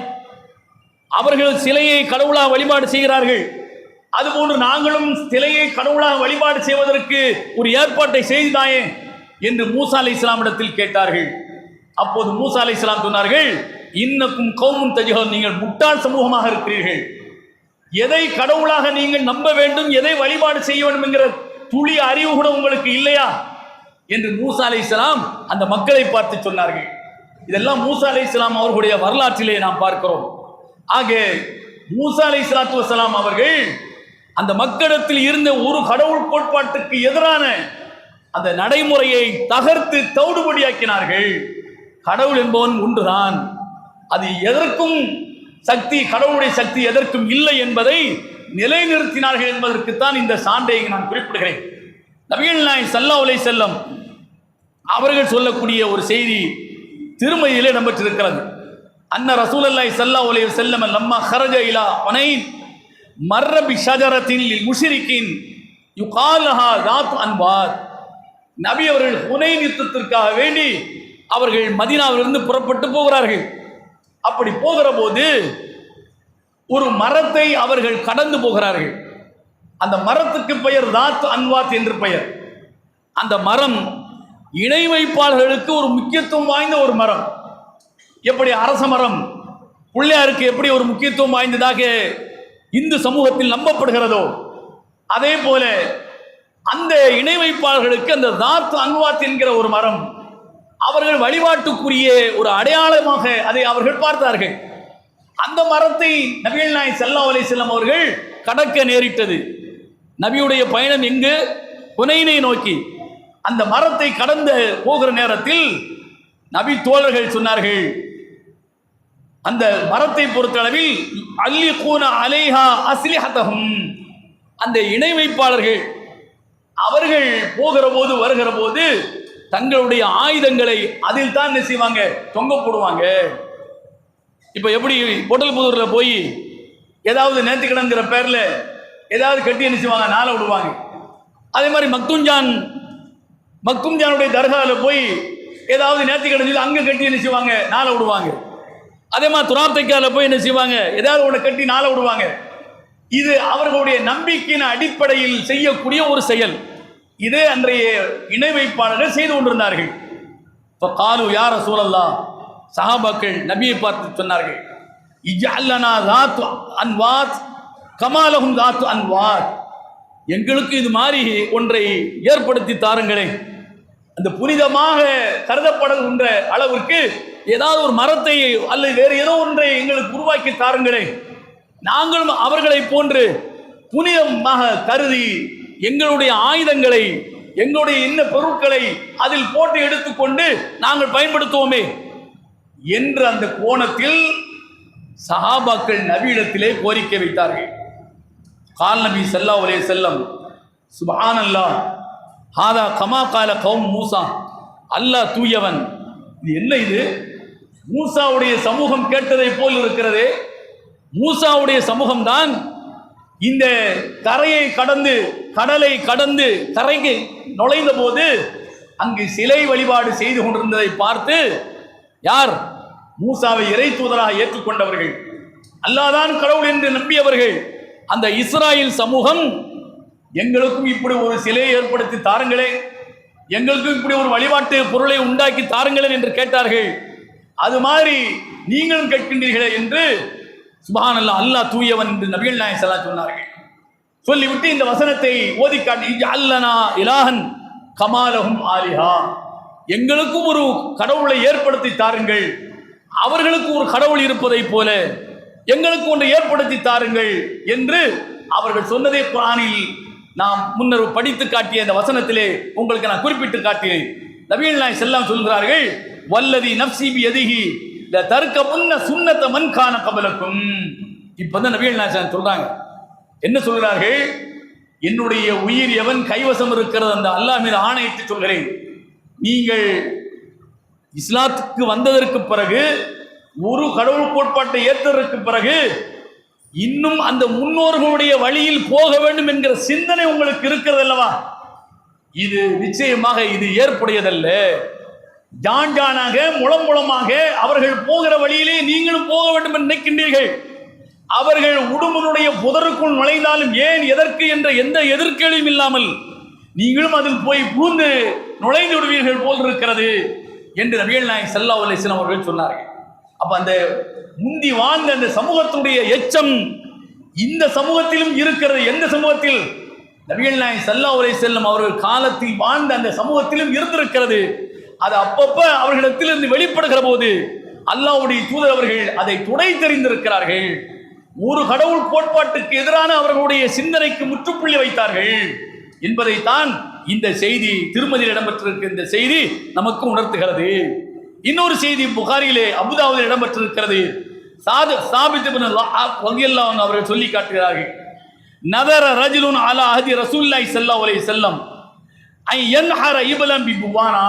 அவர்கள் சிலையை கடவுளாக வழிபாடு செய்கிறார்கள், அதுபோன்று நாங்களும் சிலையை கடவுளாக வழிபாடு செய்வதற்கு ஒரு ஏற்பாட்டை செய்தாயே என்று மூசா அலைஹிஸ்ஸலாமிடத்தில் கேட்டார்கள். அப்போது மூசா அலைஹிஸ்ஸலாம் சொன்னார்கள், இன்னக்கும் கௌமுன் தஜ்ஹலூன், நீங்கள் முட்டாள் சமூகமாக இருக்கிறீர்கள். எதை கடவுளாக நீங்கள் நம்ப வேண்டும், எதை வழிபாடு செய்ய வேண்டும் என்கிற துளி அறிவு கூட உங்களுக்கு இல்லையா என்று மூசா அலைஹிஸ்ஸலாம் அந்த மக்களை பார்த்து சொன்னார்கள். இதெல்லாம் மூசா அலைஹிஸ்ஸலாம் அவர்களுடைய வரலாற்றிலே நாம் பார்க்கிறோம். ஆக மூசா அலைஹிஸ்ஸலாத்து வஸ்ஸலாம் அவர்கள் அந்த மக்களிடத்தில் இருந்த ஒரு கடவுள் கோட்பாட்டுக்கு எதிரான அந்த நடைமுறையை தகர்த்து தவிடுபடியாக்கினார்கள். கடவுள் என்பவன் ஒன்றுதான், அது எதற்கும் சக்தி, கடவுளுடைய சக்தி எதற்கும் இல்லை என்பதை நிலைநிறுத்தினார்கள் என்பதற்குத்தான் இந்த சான்றை நான் குறிப்பிடுகிறேன். நபிகள் நாயகம் ஸல்லல்லாஹு அலைஹி வஸல்லம் அவர்கள் சொல்லக்கூடிய ஒரு செய்தி திருமதியிலே இடம்பெற்றிருக்கிறது. அன்ன ரசூலுல்லாஹி ஸல்லல்லாஹு அலைஹி வஸல்லம் லம்மா ஹரஜ இலா ஹுனைன் மர்ர பி ஷஜரத்தின் லில் முஷ்ரிகின் யுகால் லஹா ஸாத் அன்வாத். நபி அவர்கள் ஹுனைன் யுத்தத்திற்காக வேண்டி அவர்கள் மதீனாவிலிருந்து புறப்பட்டு போகிறார்கள். அப்படி போகிற போது ஒரு மரத்தை அவர்கள் கடந்து போகிறார்கள். அந்த மரத்துக்கு பெயர் ஸாத் அன்வாத் என்று பெயர். அந்த மரம் இணை வைப்பாளர்களுக்கு ஒரு முக்கியத்துவம் வாய்ந்த ஒரு மரம். எப்படி அரச மரம் பிள்ளையாருக்கு எப்படி ஒரு முக்கியத்துவம் வாய்ந்ததாக இந்து சமூகத்தில் நம்பப்படுகிறதோ, அதே போல அந்த இணை வைப்பாளர்களுக்கு அந்த ஸாத் அன்வாத் என்கிற ஒரு மரம் அவர்கள் வழிபாட்டுக்குரிய ஒரு அடையாளமாக அதை அவர்கள் பார்த்தார்கள். அந்த மரத்தை நபிகள் நாயகம் ஸல்லல்லாஹு அலைஹி வஸல்லம் அவர்கள் கடக்க நேரிட்டது. நபியுடைய பயணம் எங்கு? ஹுனைனை நோக்கி. அந்த மரத்தை கடந்து போகிற நேரத்தில் நபி தோழர்கள் சொன்னார்கள், அந்த மரத்தை பொறுத்தளவில் அல்லிகூன அலைஹா அஸ்லிஹதஹும், அந்த இணை வைப்பாளர்கள் அவர்கள் போகிற போது வருகிற போது தங்களுடைய ஆயுதங்களை அதில் தான் என்ன செய்வாங்க, தொங்க போடுவாங்க. இப்போ எப்படி பொட்டல்புதூர்ல போய் ஏதாவது நேர்த்திக்கடன்கிற பேர்ல ஏதாவது கட்டி என்ன செய்வாங்க, நாளை விடுவாங்க. அதே மாதிரி மக்தும்ஜானுடைய தர்காவில் போய் ஏதாவது நேர்த்திக்கடன் சொல்லி அங்கே கட்டி என்ன செய்வாங்க, நாளை விடுவாங்க. அதே மாதிரி துராப்தைக்காவில் போய் என்ன செய்வாங்க, ஏதாவது ஒன்று கட்டி நாளை விடுவாங்க. இது அவர்களுடைய நம்பிக்கையின் அடிப்படையில் செய்யக்கூடிய ஒரு செயல். இதே அன்றைய இணை வைப்பாளர்கள் செய்து கொண்டிருந்தார்கள். இப்போ காலு யா ரசூலல்லாஹ், சஹாபாக்கள் நபியை பார்த்து சொன்னார்கள், இஜ்அல் லனா ஸாத் அன்வாத் கமா லஹும் ஸாத் அன்வாத், எங்களுக்கு இது மாதிரி ஒன்றை ஏற்படுத்தி தாருங்களே, அந்த புனிதமாக கருதப்படுகின்ற அளவிற்கு ஏதாவது ஒரு மரத்தை அல்லது வேறு ஏதோ ஒன்றை எங்களுக்கு உருவாக்கி தாருங்களே, நாங்களும் அவர்களை போன்று புனிதமாக கருதி எங்களுடைய ஆயுதங்களை, எங்களுடைய இன்ன பொருட்களை அதில் போட்டு எடுத்துக்கொண்டு நாங்கள் பயன்படுத்துவோமே என்று அந்த கோணத்தில் சஹாபாக்கள் நபியிடத்திலே கோரிக்கை வைத்தார்கள். கால் நபி ஸல்லல்லாஹு அலைஹி வஸல்லம், சுப்ஹானல்லாஹ், ஹாதா கமா கால கௌம் மூசா, அல்லாஹ் தூயவன், இது என்ன, இது மூசாவுடைய சமூகம் கேட்டதை போல் இருக்கிறது. மூசாவுடைய சமூகம்தான் இந்த கரையை கடந்து கடலை கடந்து கரைக்கு நுழைந்த போது அங்கு சிலை வழிபாடு செய்து கொண்டிருந்ததை பார்த்து யார்? மூசாவை இறை தூதராக ஏற்றுக்கொண்டவர்கள், அல்லாஹ்தான் கடவுள் என்று நம்பியவர்கள். அந்த இஸ்ராயேல் சமூகம், எங்களுக்கும் இப்படி ஒரு சிலையை ஏற்படுத்தி தாருங்களே, எங்களுக்கும் இப்படி ஒரு வழிபாட்டு பொருளை உண்டாக்கி தாருங்களேன் என்று கேட்டார்கள். அது மாதிரி நீங்களும் கேட்கின்றீர்களே என்று சுப்ஹானல்லாஹ், அல்லாஹ் தூயவன் என்று நபிகள் நாயகம் ஸல்லல்லாஹு அலைஹி வஸல்லம் சொன்னார்கள். சொல்லிவிட்டு இந்த வசனத்தை ஓதி காட்டி, இஜ்அல் லனா இலாஹன் கமா லஹும் ஆலிஹா, எங்களுக்கும் ஒரு கடவுளை ஏற்படுத்தி தாருங்கள், அவர்களுக்கு ஒரு கடவுள் இருப்பதை போல எங்களுக்கு ஒன்று ஏற்படுத்தி தாருங்கள் என்று அவர்கள் சொன்னதை குர்ஆனில் நாம் முன்னர் படித்து காட்டிய இந்த வசனத்திலே உங்களுக்கு நான் குறிப்பிட்டு காட்டினேன். நபிகள் நாயகம் ஸல்லல்லாஹு அலைஹி வஸல்லம் சொல்கிறார்கள், வல்லதி நஃப்ஸி பியதிஹி லதர்கபுன்ன சுன்னத மன் கான கபலக்கும். இப்பதான் நபிகள் நாயகம் சொல்றாங்க. என்ன சொல்கிறார்கள்? என்னுடைய உயிர் எவன் கைவசம் இருக்கிறது அந்த அல்லாஹ் மீது ஆணையிட்டு சொல்கிறேன், நீங்கள் இஸ்லாத்துக்கு வந்ததற்கு பிறகு, ஒரு கடவுள் கோட்பாட்டை ஏற்றதற்கு பிறகு, இன்னும் அந்த முன்னோர்களுடைய வழியில் போக வேண்டும் என்கிற சிந்தனை உங்களுக்கு இருக்கிறது அல்லவா? இது நிச்சயமாக இது ஏற்புடையதல்ல. ஜானாக முளமாக அவர்கள் போகிற வழியிலே நீங்களும் போக வேண்டும் என்று நினைக்கின்றீர்கள். அவர்கள் உடும்பனுடைய புதருக்குள் நுழைந்தாலும் ஏன் எதற்கு என்ற எந்த எதிர்கேள்வியும் இல்லாமல் நீங்களும் அதில் போய் பூந்து நுழைந்து விடுவீர்கள் போல் இருக்கிறது என்று நபிகள் நாயகம் ஸல்லல்லாஹு அலைஹி வஸல்லம் அவர்கள் சொன்னார்கள். அப்ப அந்த முந்தி வாழ்ந்த அந்த சமூகத்துடைய எச்சம் இந்த சமூகத்திலும் இருக்கிறது. எந்த சமூகத்தில்? நபிகள் நாயகம் ஸல்லல்லாஹு அலைஹி வஸல்லம் அவர்கள் காலத்தில் வாழ்ந்த அந்த சமூகத்திலும் இருந்திருக்கிறது. அது அப்பப்ப அவர்களிடத்திலிருந்து வெளிப்படுகிற போது அல்லாஹ்வுடைய தூதர் அவர்கள் அதை துடை தெரிந்திருக்கிறார்கள். ஒரு கடவுள் கோட்பாட்டுக்கு எதிரான அவர்களுடைய சிந்தனைக்கு முற்றுப்புள்ளி வைத்தார்கள் என்பதைத்தான் இந்த செய்தி, திருமதியில் இடம்பெற்றிருக்கிற இந்த செய்தி நமக்கு உணர்த்துகிறது. இன்னொரு செய்தி புகாரியிலே அபுதாவுதில் இடம்பெற்றிருக்கிறது. சாபித் இப்னு ரலியல்லாஹு அன்ஹு அவர்கள் சொல்லி காட்டுகிறார்கள், நதர ரஜுலுன் அலா அஹதி ரசூலுல்லாஹி ஸல்லல்லாஹு அலைஹி வஸல்லம் ஐ யன்ஹர இப்லம் பி புவானா.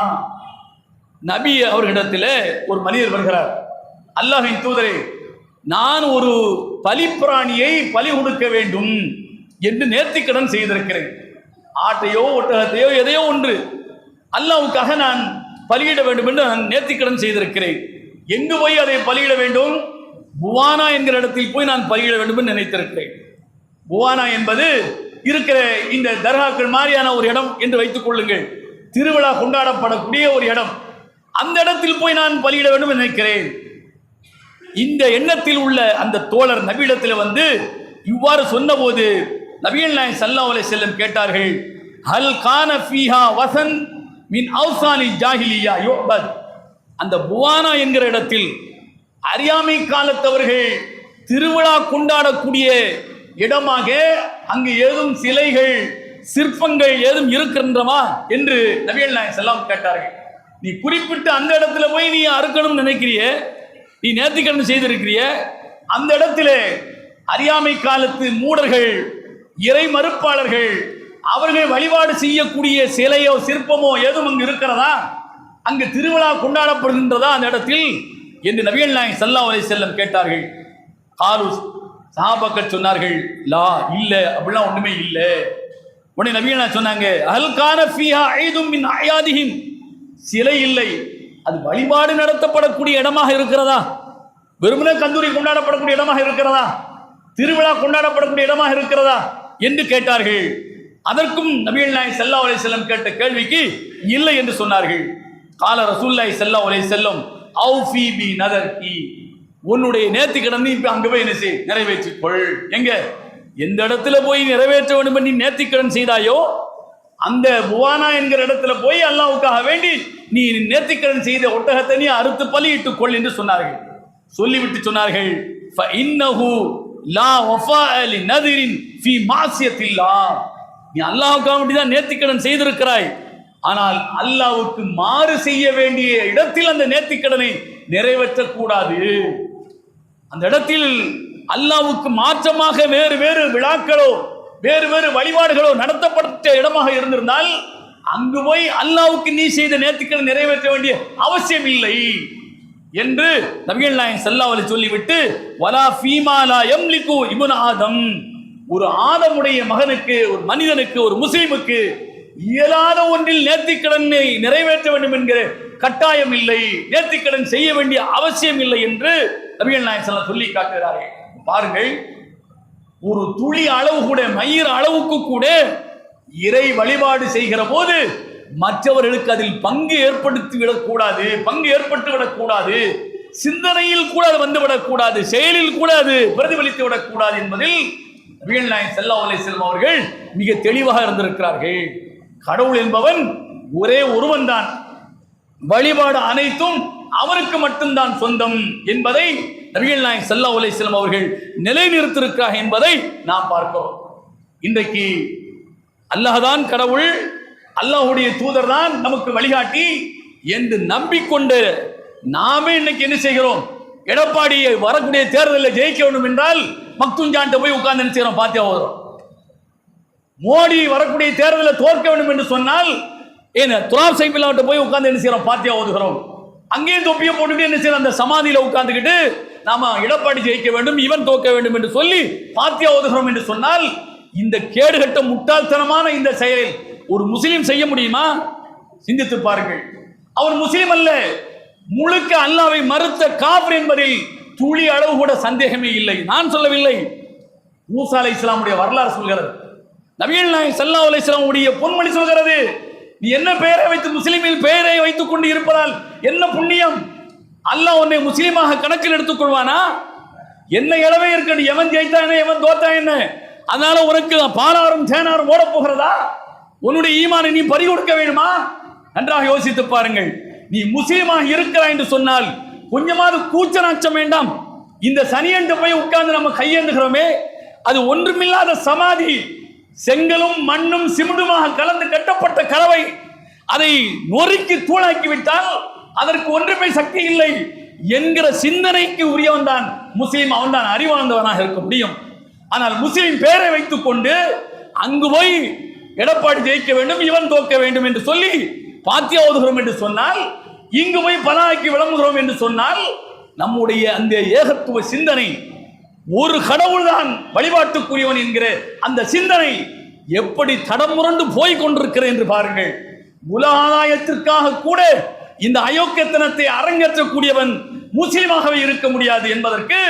நபி அவர்களிடத்தில் ஒரு மனிதர் வருகிறார், அல்லாஹ்வின் தூதரே, நான் ஒரு பலிப்பிராணியை பலி கொடுக்க வேண்டும் என்று நேர்த்திக்கடன் செய்திருக்கிறேன். ஆட்டையோ ஒட்டகத்தையோ எதையோ ஒன்று அல்லாஹ்வுக்காக நான் பலியிட வேண்டும் என்று நான் நேர்த்திக்கடன் செய்திருக்கிறேன். எங்கு போய் அதை பலியிட வேண்டும்? புவானா என்கிற இடத்தில் போய் நான் பலியிட வேண்டும் என்று நினைத்திருக்கிறேன். புவானா என்பது இருக்கிற இந்த தர்காக்கள் மாதிரியான ஒரு இடம் என்று வைத்துக் கொள்ளுங்கள். திருவிழா கொண்டாடப்படக்கூடிய ஒரு இடம். அந்த இடத்தில் போய் நான் பலியிட வேண்டும் என்று நினைக்கிறேன். இந்த எண்ணத்தில் உள்ள அந்த தோழர் நபியிடத்தில் வந்து இவ்வாறு சொன்னபோது நபிகள் நாயகம் ஸல்லல்லாஹு அலைஹி வஸல்லம் கேட்டார்கள், ஹல் கான ஃபீஹா வஸன் மின் அவ்சானி ஜாஹிலியா யுபத். அந்த புவானா என்கிற இடத்தில் அறியாமை காலத்தவர்கள் திருவிழா கொண்டாடக்கூடிய இடமாக அங்கு ஏதும் சிலைகள் சிற்பங்கள் ஏதும் இருக்கின்றமா என்று நபிகள் நாயகம் ஸல்லல்லாஹு கேட்டார்கள். நீ குறிப்பிட்டு அந்த இடத்துல போய் நீ அறுக்கணும் நினைக்கிறிய, நீ நேர்த்திக்கடன் செய்திருக்கிறிய, அந்த இடத்திலே அறியாமை காலத்து மூடர்கள், இறை மறுப்பாளர்கள், அவர்கள் வழிபாடு செய்யக்கூடிய சிலையோ சிற்பமோ ஏதும் அங்கு இருக்கிறதா? அங்கு திருவிழா கொண்டாடப்படுகின்றதா அந்த இடத்தில் என்று நபிகள் நாயகம் ஸல்லல்லாஹு அலைஹி வஸல்லம் கேட்டார்கள். காலு, சஹாபாக்கள் சொன்னார்கள், லா, இல்ல, அப்படிலாம் ஒண்ணுமே இல்லை. உடனே நபிகள் நாயகம் சொன்னாங்க, அல் கான ஃபீஹா ஐதும் மின் அயாதிஹிம். சிலை இல்லை, அது வழிபாடு நடத்தப்படக்கூடிய இடமாக இருக்கிறதா? வெறுமனே கந்தூரி கொண்டாடப்படக்கூடிய இடமாக இருக்கிறதா? திருவிழா கொண்டாடப்படக்கூடிய இடமாக இருக்கிறதா என்று கேட்டார்கள். அதற்கும் நபிகள் நாயகம் ஸல்லல்லாஹு அலைஹி வஸல்லம் கேட்ட கேள்விக்கு இல்லை என்று சொன்னார்கள். கால ரசூலுல்லாஹி ஸல்லல்லாஹு அலைஹி வஸல்லம் அவ்ஃபி பி நதர்கி. உன்னுடைய நேர்த்திக்கடன் இப்ப அங்க போய் என்ன செய், நிறைவேற்றிக்கொள். எங்க, எந்த இடத்துல போய் நிறைவேற்ற வேண்டும் என்று நேர்த்திக்கடன் செய்தாயோ அந்த புவானா என்கிற இடத்துல போய் அல்லாஹ்வுக்காக வேண்டி நீ நேர்த்திக்கடன் செய்த ஒட்டகத்தை நீ அறுத்து பலியிட்டுக் கொள் என்று சொன்னார்கள். சொல்லிவிட்டு சொன்னார்கள், ஃபஇன்னஹு லா வஃபாஅ லிநதிரின் ஃபீ மாஸியத்தில்லாஹ். நீ அல்லாஹ்வுக்காக வேண்டி தான் நேர்த்திக்கடன் செய்திருக்கிறாய், ஆனால் அல்லாஹ்வுக்கு மாறு செய்ய வேண்டிய இடத்தில் அந்த நேர்த்திக்கடனை நிறைவேற்றக்கூடாது. அந்த இடத்தில் அல்லாஹ்வுக்கு மாற்றமாக வேறு வேறு விழாக்களோ வேறு வேறு வழிபாடுகளோ நடத்தப்பட்ட இடமாக இருந்திருந்தால் அங்கு போய் அல்லாஹ்வுக்கு நீ செய்த நேர்த்திக்கடன் நிறைவேற்ற வேண்டிய அவசியம் இல்லை என்று நபிகள் நாயகம் ஸல்லல்லாஹு அலைஹி சொல்லிவிட்டு, வலா ஃபீமா லா யம்லிகு இப்னு ஆதம். ஒரு ஆதமுடைய மகனுக்கு, ஒரு மனிதனுக்கு, ஒரு முஸ்லிமுக்கு இயலாத ஒன்றில் நேர்த்திக்கடனை நிறைவேற்ற வேண்டும் என்கிற கட்டாயம் இல்லை, நேர்த்திக்கடன் செய்ய வேண்டிய அவசியம் இல்லை என்று நபிகள் நாயகம் ஸல்லல்லாஹு சொல்லி காட்டுகிறார்கள். பாருங்கள், ஒரு துளி அளவு கூட, மயிர் அளவுக்கு கூட இறை வழிபாடு செய்கிற போது மற்றவர்களுக்கு அதில் பங்கு ஏற்படுத்தி விடக்கூடாது, பங்கு ஏற்பட்டு விடக்கூடாது, சிந்தனையில் கூட அது வந்துவிடக்கூடாது, செயலில் கூட அது பிரதிபலித்து விடக்கூடாது என்பதில் நபிகள் நாயகம் ஸல்லல்லாஹு அலைஹி வஸல்லம் அவர்கள் மிக தெளிவாக இருந்திருக்கிறார்கள். கடவுள் என்பவன் ஒரே ஒருவன் தான், வழிபாடு அனைத்தும் அவருக்கு மட்டும்தான் சொந்தம் என்பதை நபிகள் நாயகம் ஸல்லல்லாஹு அலைஹி வஸல்லம் அவர்கள் நிலைநிறுத்திருக்கிறார்கள் என்பதை நாம் பார்க்கிறோம். இன்றைக்கு அல்லாஹ் தான் கடவுள், அல்லாஹ்வுடைய தூதர் தான் நமக்கு வழிகாட்டி, என்று நம்பிக்கொண்டு நாமே இன்னைக்கு என்ன செய்கிறோம்? எடப்பாடியை வரக்கூடிய தேர்தலில் ஜெயிக்க வேண்டும் என்றால் மக்துஞ்சான்ட்ட போய் உட்கார்ந்து என்ன செய்யறோம்? பாத்தியா ஓதுறோம். மோடி வரக்கூடிய தேர்தலில் தோற்க வேண்டும் என்று சொன்னால் ஏன்னா துலாப் சைபில்லாவிட்ட போய் உட்கார்ந்து என்ன செய்யறோம்? பாத்தியா ஓதுகிறோம். அங்கேயும் தொப்பியை போட்டுட்டு என்ன செய்யறோம்? அந்த சமாதியில உட்கார்ந்துக்கிட்டு நாம எடப்பாடி ஜெயிக்க வேண்டும், இவன் தோற்க வேண்டும் என்று சொல்லி பாத்தியா ஓதுகிறோம் என்று சொன்னால் இந்த கேடுகட்ட முட்டாள்தனமான இந்த செயலில் ஒரு முஸ்லீம் செய்ய முடியுமா? சிந்தித்து பாருங்கள். அவர் முஸ்லீம் அல்ல, முழுக்க அல்லாவை மறுத்த காஃபிர் என்பதில் துளி அளவு கூட சந்தேகமே இல்லை. நான் சொல்லவில்லை, மூசா அலைஹிஸ்ஸலாமுடைய வரலாறு சொல்கிறது. நபிகள் நாயகம் ஸல்லல்லாஹு அலைஹி வஸல்லம் உடைய பொன்மொழி சொல்கிறது. நீ என்ன பெயரை வைத்து முஸ்லிமில் பெயரை வைத்துக் கொண்டு இருப்பதால் என்ன புண்ணியம்? அல்லாஹ் உன்னை முஸ்லீமாக கணக்கில் எடுத்துக் கொள்வானா? என்ன இளவே இருக்கணும், எவன் ஜெயித்தா என்ன, எவன் தோத்தா என்ன? அதனால உனக்கு பாலாரும் சேனாரும் ஓட போகிறதா? உன்னுடைய ஈமானை நீ பறி கொடுக்க வேண்டுமா? நன்றாக யோசித்து பாருங்கள். நீ முஸ்லீமாக இருக்கிறாய் என்று சொன்னால் கொஞ்சமாவது கூச்ச நாச்சம் வேண்டாம். இந்த சனியன்று போய் உட்கார்ந்து நம்ம கையேந்துகிறோமே, அது ஒன்றுமில்லாத சமாதி, செங்கலும் மண்ணும் சிமெண்டுமாக கலந்து கட்டப்பட்ட கலவை. அதை நொறுக்கி தூளாக்கி விட்டால் அதற்கு ஒன்றுமே சக்தி இல்லை என்கிற சிந்தனைக்கு உரியவன் தான் முஸ்லீம். அவன் தான் அறிவார்ந்தவனாக இருக்க முடியும். ஆனால் முஸ்லீம் பேரை வைத்துக் கொண்டு அங்கு போய் எடப்பாடி ஜெயிக்க வேண்டும், இவன் தோற்க வேண்டும் என்று சொல்லி பாத்தியா ஓதுகிறோம் என்று சொன்னால், இங்கு போய் பலாக்கி விளம்புகிறோம் என்று சொன்னால், நம்முடைய அந்த ஏகத்துவ சிந்தனை, ஒரு கடவுள் தான் வழிபாட்டுக்குரியவன் என்கிற அந்த சிந்தனை எப்படி தடமுரண்டு போய் கொண்டிருக்கிறது என்று பாருங்கள். உலக ஆதாயத்திற்காக கூட இந்த அயோக்கியத்தனத்தை அரங்கேற்றக்கூடியவன் முஸ்லீமாகவே இருக்க முடியாது என்பதற்கு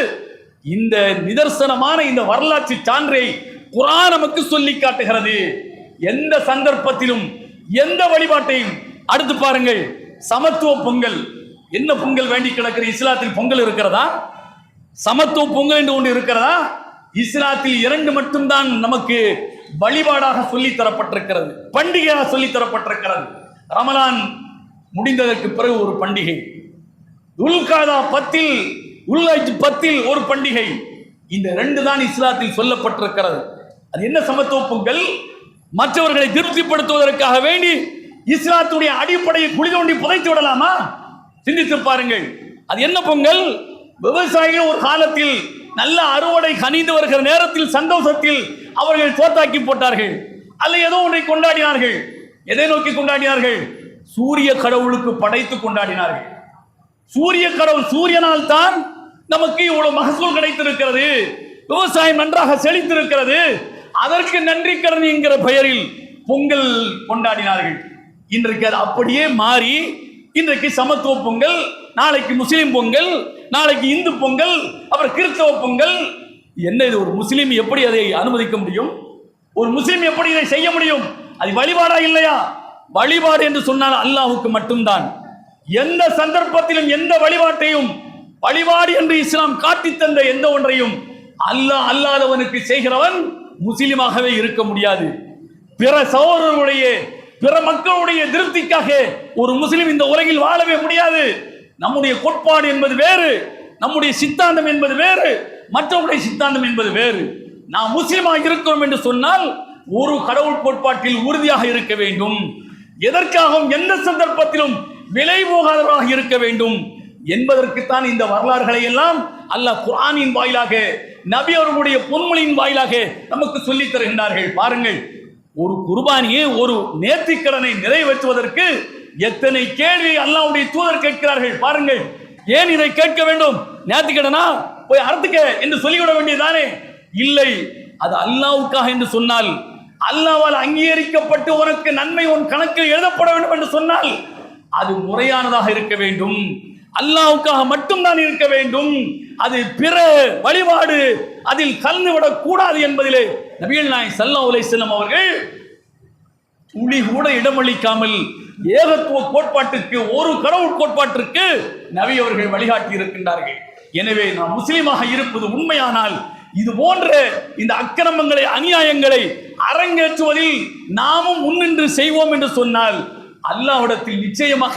இந்த நிதர்சனமான இந்த வரலாற்று சான்றை குர்ஆன் நமக்கு சொல்லி காட்டுகிறது. எந்த சந்தர்ப்பத்திலும் எந்த வழிபாட்டையும் அடுத்து பாருங்கள். சமத்துவ பொங்கல், என்ன பொங்கல் வேண்டி கிடக்கிற? இஸ்லாத்தில் பொங்கல் இருக்கிறதா? சமத்துவ பொங்கல் என்று ஒன்று இருக்கிறதா? இஸ்லாத்தில் இரண்டு மட்டும்தான் நமக்கு வழிபாடாக சொல்லி தரப்பட்டிருக்கிறது, பண்டிகையாக சொல்லி தரப்பட்டிருக்கிறது. ரமலான் முடிந்ததற்கு பிறகு ஒரு பண்டிகை, துல்காதா 10 ஒரு பண்டிகை. இந்த ரெண்டு தான் இஸ்லாத்தில் சொல்லப்பட்டிருக்கிறது. அது என்ன சமத்துவ பொங்கல்? மற்றவர்களை திருப்திப்படுத்துவதற்காக வேண்டி இஸ்லாத்துடைய அடிப்படையை குழி தோண்டி புதைத்து விடலாமா? சிந்தித்து பாருங்கள். அது என்ன பொங்கல்? விவசாயிகள் ஒரு காலத்தில் நல்ல அறுவடை கனிந்து வருகிற நேரத்தில் சந்தோஷத்தில் அவர்கள் தோத்தாக்கி போட்டார்கள், அல்ல ஏதோ ஒன்றை கொண்டாடினார்கள். எதை நோக்கி கொண்டாடினார்கள்? சூரிய கடவுளுக்கு படைத்து கொண்டாடினார்கள். சூரிய கடவுள், சூரியனால் தான் நமக்கு இவ்வளவு மகசூல் கிடைத்திருக்கிறது, விவசாயம் நன்றாக செழித்திருக்கிறது, அதற்கு நன்றி கடன் என்கிற பெயரில் பொங்கல் கொண்டாடினார்கள். இன்றைக்கு அது அப்படியே மாறி இன்றைக்கு சமத்துவ பொங்கல், நாளைக்கு முஸ்லிம் பொங்கல், நாளைக்கு இந்து பொங்கல், அப்புறம் கிறிஸ்தவ பொங்கல். என்ன இது? ஒரு முஸ்லீம் எப்படி அதை அனுமதிக்க முடியும்? ஒரு முஸ்லீம் எப்படி இதை செய்ய முடியும்? அது வழிபாடா இல்லையா? வழிபாடு என்று சொன்னால் அல்லாஹ்வுக்கு மட்டும்தான். எந்த சந்தர்ப்பத்திலும் எந்த வழிபாட்டையும் வழிபாடு என்று இஸ்லாம் காட்டி தந்த எந்த ஒன்றையும் அல்லாஹ் அல்லாதவனுக்கு செய்கிறவன் முஸ்லிமாகவே இருக்க முடியாது. பிற சகோதரர்களுடைய, பிற மக்களுடைய திருப்திக்காக ஒரு முஸ்லிம் இந்த உலகில் வாழவே முடியாது. நம்முடைய கோட்பாடு என்பது வேறு, நம்முடைய சித்தாந்தம் என்பது வேறு, மற்றவருடைய சித்தாந்தம் என்பது வேறு. நாம் முஸ்லிமாக இருக்கிறோம் என்று சொன்னால் ஒரு கடவுள் கோட்பாட்டில் உறுதியாக இருக்க வேண்டும். எதற்காகவும் எந்த சந்தர்ப்பத்திலும் விலை போகாதவராக இருக்க வேண்டும் என்பதற்குத்தான் இந்த வரலாறுகளை எல்லாம் அல்லாஹ் குர்ஆனின் வாயிலாக, நபி அவர்களுடைய பொன்மொழியின் வாயிலாக நமக்கு சொல்லித் தருகின்றார்கள். பாருங்கள், ஒரு குர்பானியை, ஒரு நேர்த்திக்கடனை நிறைவேற்றுவதற்கு எத்தனை கேள்வி அல்லாஹ்வுடைய தூதர் கேட்கிறார்கள். பாருங்கள், ஏன் இதை கேட்க வேண்டும்? நேர்த்திக்கடனா போய் அறுத்துக்க என்று சொல்லிவிட வேண்டியதானே? இல்லை, அது அல்லாஹ்வுக்காக என்று சொன்னால், அல்லாஹ்வால் அங்கீகரிக்கப்பட்டு உனக்கு நன்மை உன் கணக்கில் எழுதப்பட வேண்டும் என்று சொன்னால் அது முறையானதாக இருக்க வேண்டும், அல்லாஹ்வுக்காக மட்டும்தான் இருக்க வேண்டும். அது பிற வழிபாடு அதில் கலந்துவிடக் கூடாது என்பதிலே நபிகள் நாயகம் ஸல்லல்லாஹு அலைஹி வஸல்லம் அவர்கள் துளி கூட இடமளிக்காமல் ஏகத்துவ கோட்பாட்டுக்கு, ஒரு கடவுள் கோட்பாட்டிற்கு நபி அவர்கள் வழிகாட்டி இருக்கின்றார்கள். எனவே நாம் முஸ்லீமாக இருப்பது உண்மையானால் இது போன்ற இந்த அக்கிரமங்களை, அநியாயங்களை அரங்கேற்றுவதில் நாமும் முன்னின்று செய்வோம் என்று சொன்னால் அல்லாஹ்விடத்தில் நிச்சயமாக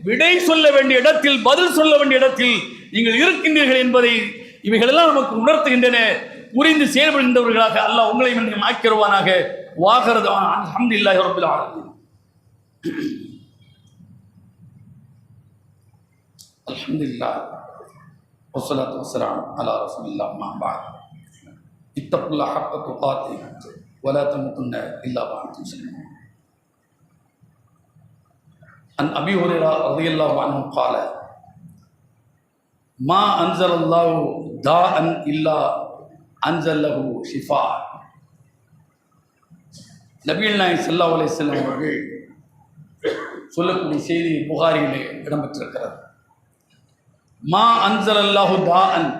விடை சொல்ல வேண்டிய இடத்தில், பதில் சொல்ல வேண்டிய இடத்தில் நீங்கள் இருக்கின்றீர்கள் என்பதை இவைகளெல்லாம் நமக்கு உணர்த்துகின்றன. புரிந்து செயல்படுகின்றவர்களாக அல்லாஹ் உங்களை ஆக்கிடுவானாக. வாகரது அல்ஹம்துலில்லாஹி ரப்பில் ஆலமீன். அல்ஹம்துலில்லாஹ் வஸ்ஸலாத்து வஸ்ஸலாமு அலா ரசூலில்லாஹ் அம்மா பஅத். இத்தகுல்லாஹ ஹக்க துகாத்திஹ் வலா தமூதுன்ன இல்லா வஅன்தும் முஸ்லிமூன். அன் அபீ ஹுரைரா ரலியல்லாஹு அன்ஹு قال மா அன்ஸலல்லாஹு தாஅன் இல்லா அன்ஸலஹு ஷிஃபா. நபிகள் நாயகம் ஸல்லல்லாஹு அலைஹி வஸல்லம் அவர்கள் சொல்லக்கூடிய செய்தி புகாரியிலே இடம்பெற்றிருக்கிறது. மா அன்ஸலல்லாஹு தாஅன்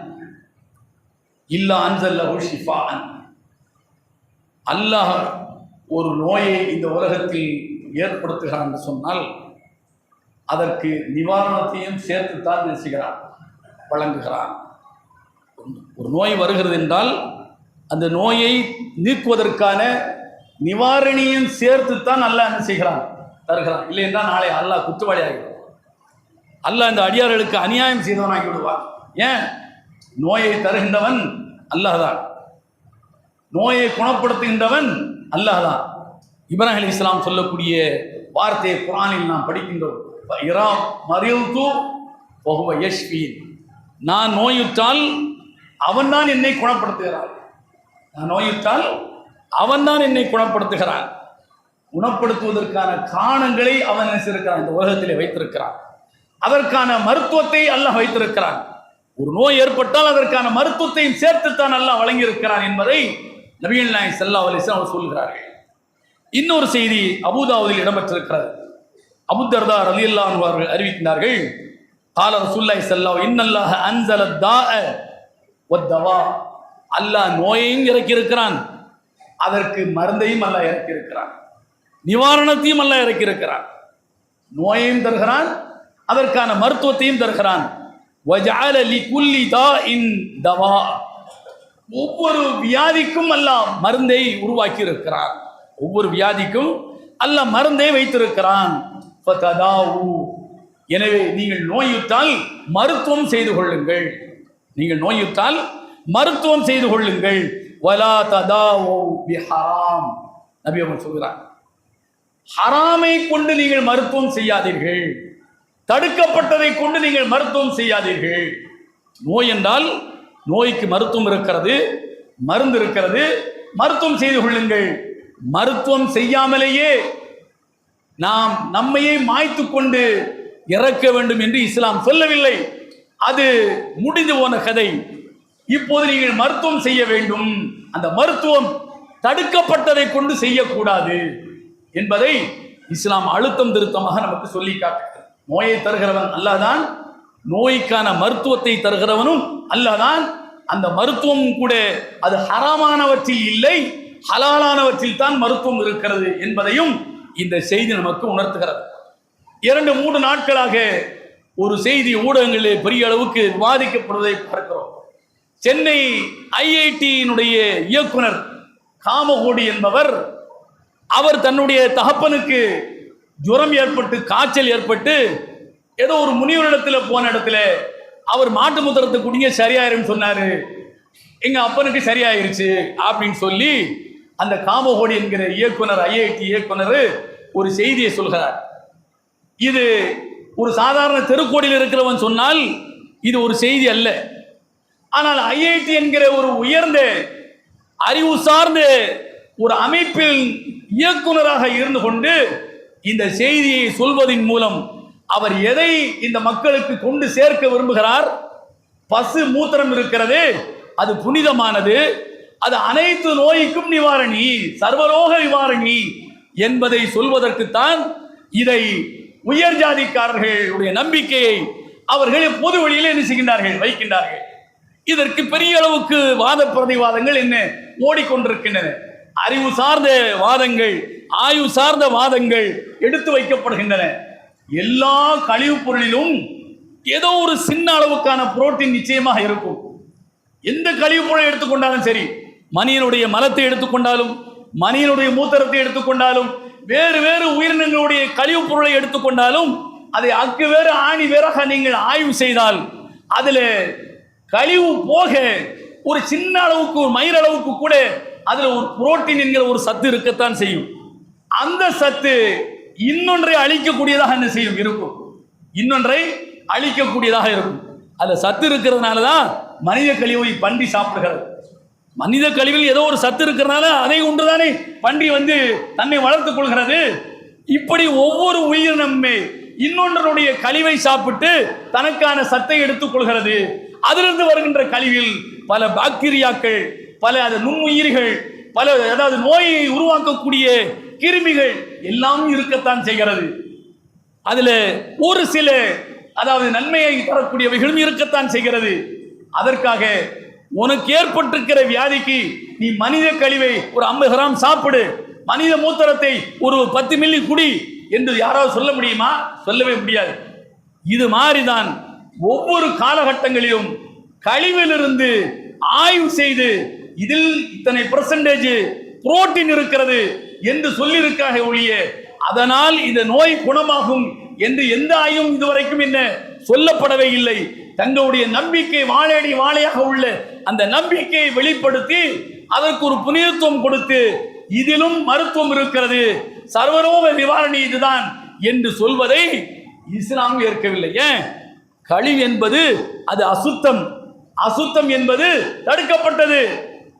இல்லா அன்ஸலஹு ஷிஃபாஅன். அல்லாஹ் ஒரு நோயை இந்த உலகத்தில் ஏற்படுத்துகிறான் என்று சொன்னால் அதற்கு நிவாரணத்தையும் சேர்த்துத்தான் செய்கிறான், வழங்குகிறான். ஒரு நோய் வருகிறது என்றால் அந்த நோயை நீக்குவதற்கான நிவாரணியும் சேர்த்துத்தான் அல்லாஹ் என்ன செய்கிறான், தருகிறான். இல்லை என்றால் நாளை அல்லாஹ் குற்றவாளி ஆகிவிடும். அல்லாஹ் இந்த அடியார்களுக்கு அநியாயம் செய்தவனாகி விடுவான். ஏன்? நோயை தருகின்றவன் அல்லாஹ் தான், நோயை குணப்படுத்துகின்றவன் அல்லாஹ் தான். இப்ராஹிம் அலைஹிஸ்ஸலாம் சொல்லக்கூடிய வார்த்தையை குர்ஆனில் நாம் படிக்கின்றோம். மரில்து வஹுவ யஷ்ஃபீன். நான் நோயுற்றால் அவன்தான் என்னை குணப்படுத்துகிறான். நான் நோயுற்றால் அவன்தான் என்னை குணப்படுத்துகிறான். குணப்படுத்துவதற்கான காரணங்களை அவன் நினைச்சிருக்கிறான், இந்த உலகத்திலே வைத்திருக்கிறான். அதற்கான மருத்துவத்தை அல்லாஹ் வைத்திருக்கிறான். ஒரு நோய் ஏற்பட்டால் அதற்கான மருத்துவத்தையும் சேர்த்துத்தான் அல்லாஹ் வழங்கியிருக்கிறான் என்பதை நபிகள் நாயகம் ஸல்லல்லாஹு அலைஹி வஸல்லம் சொல்கிறார்கள். இன்னொரு செய்தி அபூதாவுதில் இடம்பெற்றிருக்கிறது. அபூ தர்தா ரலியல்லாஹு அன்ஹு அவர்கள் அறிவிக்கின்றார்கள், قال ரசூலுல்லாஹி ஸல்லல்லாஹு அலைஹி வஸல்லம் இன்னல்லாஹ அன்ஸல الداء والدواء. அல்லாஹ் நோயையும் இறக்கி இருக்கிறான், அதற்கு மருந்தையும் அல்லாஹ் இறக்கி இருக்கிறான், நிவாரணத்தையும் அல்லாஹ் இறக்கி இருக்கிறான். நோயையும் தருகிறான், அதற்கான மருத்துவத்தையும் தருகிறான். وجعل لكل داء دواء. ஒவ்வொரு வியாதிக்கும் அல்லாஹ் மருந்தை உருவாக்கி இருக்கிறான். ஒவ்வொரு வியாதிக்கும் அல்லாஹ் மருந்தை வைத்திருக்கிறான். எனவே நீங்கள் நோயுற்றால் மருத்துவம் செய்து கொள்ளுங்கள், நீங்கள் நோயுற்றால் மருத்துவம் செய்து கொள்ளுங்கள். வலா ததாவு பிஹராம். நபி அவர்கள் சொல்கிறார், ஹராமை கொண்டு நீங்கள் மருத்துவம் செய்யாதீர்கள், தடுக்கப்பட்டதை கொண்டு நீங்கள் மருத்துவம் செய்யாதீர்கள். நோய் என்றால் நோய்க்கு மருத்துவம் இருக்கிறது, மருந்து இருக்கிறது, மருத்துவம் செய்து கொள்ளுங்கள். மருத்துவம் செய்யாமலேயே நாம் நம்மையே மாய்த்து கொண்டு இறக்க வேண்டும் என்று இஸ்லாம் சொல்லவில்லை. அது முடிந்து போன கதை. இப்போது நீங்கள் மருத்துவம் செய்ய வேண்டும். அந்த மருத்துவம் தடுக்கப்பட்டதை கொண்டு செய்யக்கூடாது என்பதை இஸ்லாம் அழுத்தம் திருத்தமாக நமக்கு சொல்லி காட்டுகிறது. நோயை தருகிறவன் அல்லாஹ் தான், நோய்க்கான மருத்துவத்தை தருகிறவனும் அல்லாஹ் தான். அந்த மருத்துவம் கூட அது ஹராமானவற்றில் இல்லை, ஹலாலானவற்றில் தான் மருத்துவம் இருக்கிறது என்பதையும் இந்த செய்தி நமக்கு உணர்த்துகிறது. 2-3 நாட்களாக ஒரு செய்தி ஊடகங்களில் பெரிய அளவுக்கு விவாதிக்கப்படுவதை பார்க்கிறோம். சென்னை ஐஐடியினுடைய இயக்குனர் காமகோடி என்பவர், அவர் தன்னுடைய தகப்பனுக்கு ஜுரம் ஏற்பட்டு காய்ச்சல் ஏற்பட்டு ஏதோ ஒரு முனிவரிடத்தில் போன இடத்துல அவர் மாட்டு முத்திரத்தை குடிங்க சரியாயிரும் சொன்னாரு. எங்க அப்பனுக்கு சரியாயிருச்சு அப்படின்னு சொல்லி அந்த காமகோடி என்கிற இயக்குனர், ஐஐடி இயக்குனர் ஒரு செய்தியை சொல்கிறார். இது ஒரு சாதாரண தெருக்கோடியில் இருக்கிறவன் சொன்னால் இது ஒரு செய்தி அல்ல. ஆனால் ஐஐடி என்கிற ஒரு உயர்ந்த அறிவு சார்ந்த ஒரு அமைப்பில் இயக்குனராக இருந்து கொண்டு இந்த செய்தியை சொல்வதன் மூலம் அவர் எதை இந்த மக்களுக்கு கொண்டு சேர்க்க விரும்புகிறார்? பசு மூத்திரம் இருக்கிறது, அது புனிதமானது, அது அனைத்து நோய்க்கும் நிவாரணி, சர்வரோக நிவாரணி என்பதை சொல்வதற்குத்தான் இதை உயர் ஜாதிக்காரர்களுடைய நம்பிக்கையை அவர்கள் பொது வழியில் என்ன செய்கின்றார்கள், வைக்கின்றார்கள். இதற்கு பெரிய அளவுக்கு வாத பிரதிவாதங்கள் என்ன ஓடிக்கொண்டிருக்கின்றன. அறிவு சார்ந்த வாதங்கள், ஆய்வு சார்ந்த வாதங்கள் எடுத்து வைக்கப்படுகின்றன. எல்லா கழிவுப் பொருளிலும் ஏதோ ஒரு சின்ன அளவுக்கான புரோட்டீன் நிச்சயமாக இருக்கும். எந்த கழிவுப் பொருளை எடுத்துக்கொண்டாலும் சரி, மனிதனுடைய மலத்தை எடுத்துக்கொண்டாலும், மனிதனுடைய மூத்திரத்தை எடுத்துக்கொண்டாலும், வேறு வேறு உயிரினங்களுடைய கழிவுப் பொருளை எடுத்துக்கொண்டாலும், அதை அக்கு வேறு ஆணி வேறாக நீங்கள் ஆய்வு செய்தால் அதில் கழிவு போக ஒரு சின்ன அளவுக்கு, ஒரு மயிர் அளவுக்கு கூட அதில் ஒரு புரோட்டீன் என்கிற ஒரு சத்து இருக்கத்தான் செய்யும். அந்த சத்து இன்னொன்றை அழிக்கக்கூடியதாக என்ன செய்யும், இருக்கும். இன்னொன்றை அழிக்கக்கூடியதாக இருக்கும். அதில் சத்து இருக்கிறதுனால தான் மனித கழிவை பன்றி சாப்பிடுகிறது. மனித கழிவில் ஏதோ ஒரு சத்து இருக்கிறதுனால அதை ஒன்றுதானே பன்றி தன்னை வளர்த்துக் கொள்கிறது. இப்படி ஒவ்வொரு உயிரினமுமே இன்னொன்றுடைய கழிவை சாப்பிட்டு தனக்கான சத்தை எடுத்துக் கொள்கிறது. அதிலிருந்து வருகின்ற கழிவில் பல பாக்டீரியாக்கள், பல நுண்ணுயிர்கள், பல நோயை உருவாக்கக்கூடிய கிருமிகள் எல்லாம் இருக்கத்தான் செய்கிறது. அதில் ஒரு சில நன்மையை தரக்கூடியவைகளும் இருக்கத்தான் செய்கிறது. அதற்காக உனக்கு ஏற்பட்டிருக்கிற வியாதிக்கு நீ மனித கழிவை ஒரு 50 கிராம் சாப்பிடு, மனித மூத்திரத்தை ஒரு 10 மில்லி குடி என்று யாராவது சொல்ல முடியுமா? சொல்லவே முடியாது. இது மாதிரிதான் ஒவ்வொரு காலகட்டங்களிலும் கழிவிலிருந்து ஆய்வு செய்து இதில் இத்தனை % புரோட்டீன் இருக்கிறது என்று சொல்லியிருக்காக ஒழிய அதனால் இந்த நோய் குணமாகும் என்று எந்த ஆய்வும் இதுவரைக்கும் என்ன சொல்லப்படவே இல்லை. தங்களுடைய நம்பிக்கை வாழையடி வாழையாக உள்ள அந்த நம்பிக்கையை வெளிப்படுத்தி அதற்கு ஒரு புனிதத்துவம் கொடுத்து இதிலும் மருத்துவம் இருக்கிறது, சர்வரோக நிவாரணி இதுதான் என்று சொல்வதை இஸ்லாம் ஏற்கவில்லை. ஏன்? கழிவு என்பது அது அசுத்தம், அசுத்தம் என்பது தடுக்கப்பட்டது.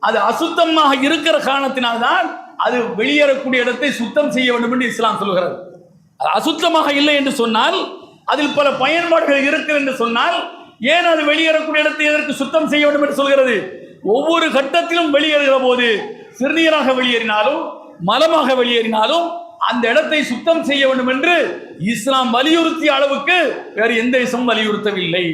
அது அசுத்தமாக இருக்கிற காரணத்தினால்தான் அது வெளியேறக்கூடிய இடத்தை சுத்தம் செய்ய வேண்டும் என்று இஸ்லாம் சொல்கிறது. அசுத்தமாக இல்லை என்று சொன்னால் அதில் பல பயன்பாடுகள் இருக்கிறது என்று சொன்னால் ஏன் அது வெளியேறக்கூடிய இடத்தை எதற்கு சுத்தம் செய்ய வேண்டும் என்று சொல்கிறது? ஒவ்வொரு கட்டத்திலும் வெளியேறுகிற போது சிறுநீராக வெளியேறினாலும் மலமாக வெளியேறினாலும் அந்த இடத்தை சுத்தம் செய்ய வேண்டும் என்று இஸ்லாம் வலியுறுத்திய அளவுக்கு வேறு எந்த இஸ்லாம் வலியுறுத்தவில்லை.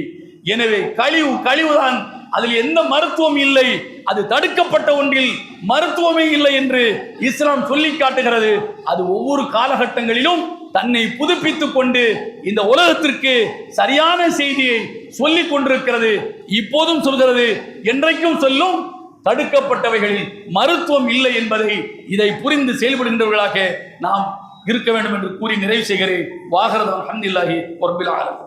எனவே கழிவுதான், அதில் எந்த மருத்துவம் இல்லை, அது தடுக்கப்பட்ட ஒன்றில் மருத்துவமே இல்லை என்று இஸ்லாம் சொல்லி காட்டுகிறது. அது ஒவ்வொரு காலகட்டங்களிலும் தன்னை புதுப்பித்துக் கொண்டு இந்த உலகத்திற்கு சரியான செய்தியை சொல்லிக் கொண்டிருக்கிறது. இப்போதும் சொல்கிறது, என்றைக்கும் சொல்லும். தடுக்கப்பட்டவைகளில் மருத்துவம் இல்லை என்பதை இதை புரிந்து செயல்படுகின்றவர்களாக நாம் இருக்க வேண்டும் என்று கூறி நிறைவு செய்கிறேன். வாஹிரு அல்ஹம்துலில்லாஹி ரப்பில் ஆலமீன்.